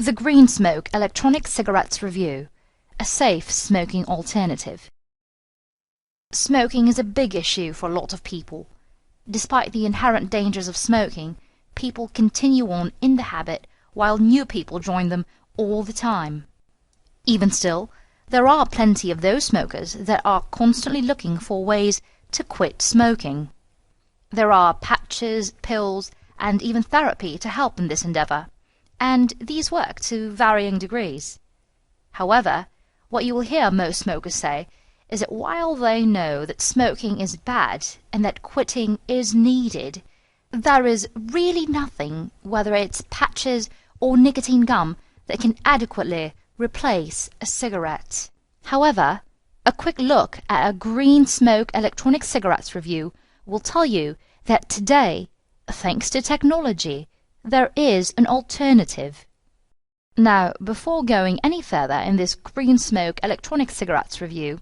The Green Smoke Electronic Cigarettes Review: a safe smoking alternative. Smoking is a big issue for a lot of people. Despite the inherent dangers of smoking, people continue on in the habit while new people join them all the time. Even still, there are plenty of those smokers that are constantly looking for ways to quit smoking. There are patches, pills, and even therapy to help in this endeavor, and these work to varying degrees. However, what you will hear most smokers say is that while they know that smoking is bad and that quitting is needed, there is really nothing, whether it's patches or nicotine gum, that can adequately replace a cigarette. However, a quick look at a Green Smoke Electronic Cigarettes review will tell you that today, thanks to technology, there is an alternative. Now, before going any further in this Green Smoke Electronic Cigarettes review,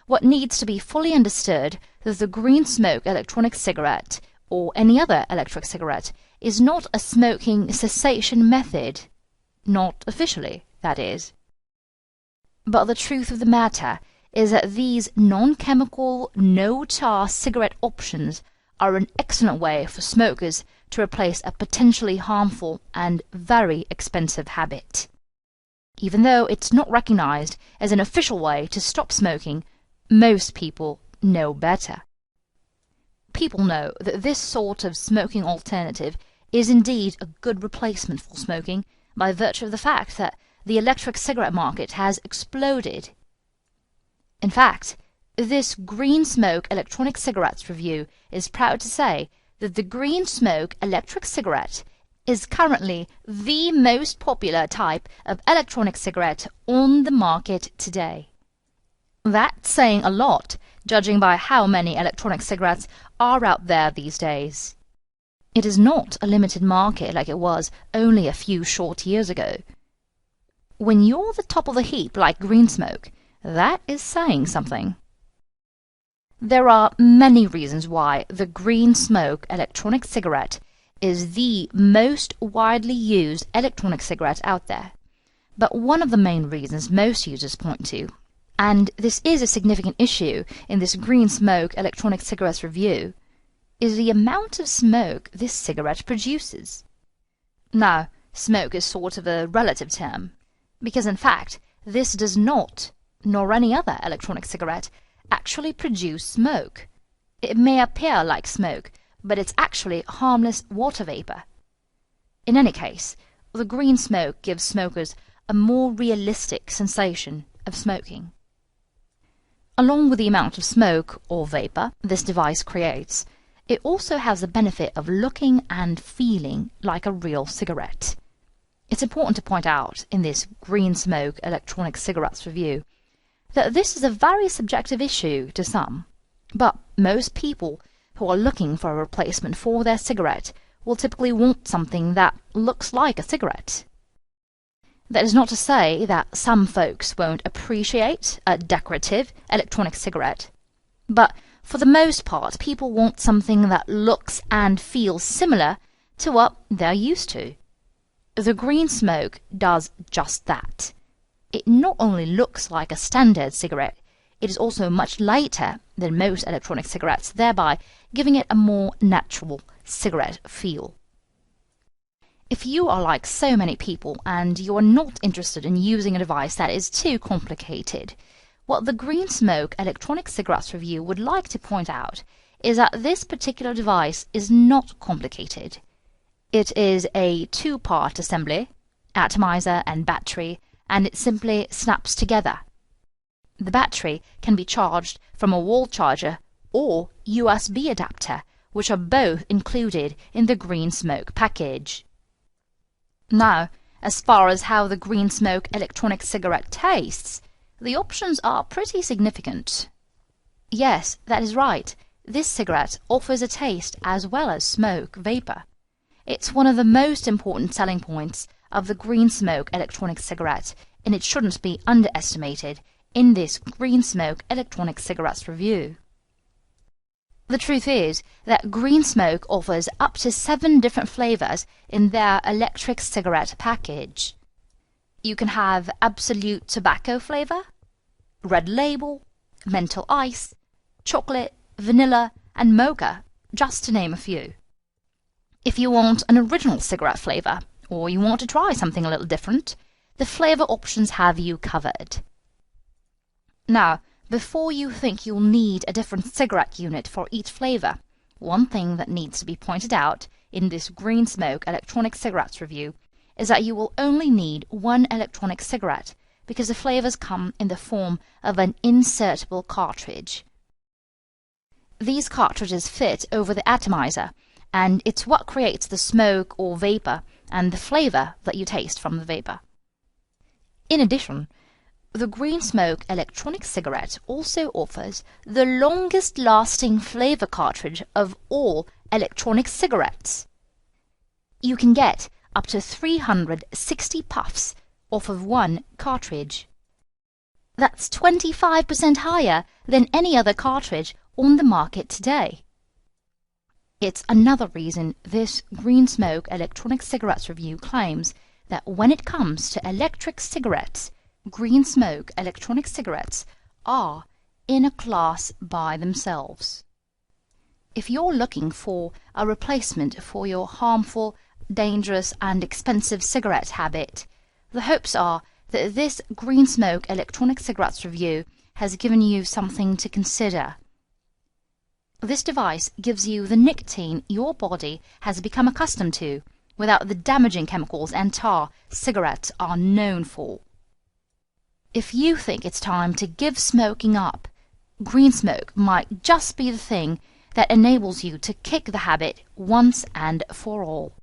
what needs to be fully understood that the Green Smoke Electronic Cigarette, or any other electric cigarette, is not a smoking cessation method. Not officially, that is. But the truth of the matter is that these non-chemical, no-tar cigarette options are an excellent way for smokers to replace a potentially harmful and very expensive habit. Even though it's not recognized as an official way to stop smoking, most people know better. People know that this sort of smoking alternative is indeed a good replacement for smoking by virtue of the fact that the electric cigarette market has exploded. In fact, this Green Smoke Electronic Cigarettes review is proud to say that the Green Smoke electric cigarette is currently the most popular type of electronic cigarette on the market today. That's saying a lot, judging by how many electronic cigarettes are out there these days. It is not a limited market like it was only a few short years ago. When you're the top of the heap like Green Smoke, that is saying something. There are many reasons why the Green Smoke electronic cigarette is the most widely used electronic cigarette out there. But one of the main reasons most users point to, and this is a significant issue in this Green Smoke electronic cigarettes review, is the amount of smoke this cigarette produces. Now, smoke is sort of a relative term, because in fact, this does not, nor any other electronic cigarette, actually produce smoke. It may appear like smoke, but it's actually harmless water vapor. In any case, the green smoke gives smokers a more realistic sensation of smoking. Along with the amount of smoke or vapor this device creates, it also has the benefit of looking and feeling like a real cigarette. It's important to point out in this Green Smoke Electronic Cigarettes review that this is a very subjective issue to some, but most people who are looking for a replacement for their cigarette will typically want something that looks like a cigarette. That is not to say that some folks won't appreciate a decorative electronic cigarette, but for the most part people want something that looks and feels similar to what they're used to. The Green Smoke does just that. It not only looks like a standard cigarette, it is also much lighter than most electronic cigarettes, thereby giving it a more natural cigarette feel. If you are like so many people and you are not interested in using a device that is too complicated, what the Green Smoke Electronic Cigarettes review would like to point out is that this particular device is not complicated. It is a two-part assembly, atomizer and battery, and it simply snaps together. The battery can be charged from a wall charger or USB adapter, which are both included in the Green Smoke package. Now, as far as how the Green Smoke electronic cigarette tastes, the options are pretty significant. Yes, that is right. This cigarette offers a taste as well as smoke vapor. It's one of the most important selling points of the Green Smoke electronic cigarette, and it shouldn't be underestimated in this Green Smoke electronic cigarettes review. The truth is that Green Smoke offers up to 7 different flavors in their electric cigarette package. You can have Absolute tobacco flavor, Red Label, Menthol Ice, chocolate, vanilla, and mocha, just to name a few. If you want an original cigarette flavor, or you want to try something a little different, the flavor options have you covered. Now, before you think you'll need a different cigarette unit for each flavor, one thing that needs to be pointed out in this Green Smoke electronic cigarettes review is that you will only need one electronic cigarette because the flavors come in the form of an insertable cartridge. These cartridges fit over the atomizer, and it's what creates the smoke or vapor and the flavor that you taste from the vapor. In addition, the Green Smoke electronic cigarette also offers the longest lasting flavor cartridge of all electronic cigarettes. You can get up to 360 puffs off of one cartridge. That's 25% higher than any other cartridge on the market today. It's another reason this Green Smoke electronic cigarettes review claims that when it comes to electric cigarettes, Green Smoke electronic cigarettes are in a class by themselves. If you're looking for a replacement for your harmful, dangerous, and expensive cigarette habit, the hopes are that this Green Smoke electronic cigarettes review has given you something to consider. This device gives you the nicotine your body has become accustomed to, without the damaging chemicals and tar cigarettes are known for. If you think it's time to give smoking up, Green Smoke might just be the thing that enables you to kick the habit once and for all.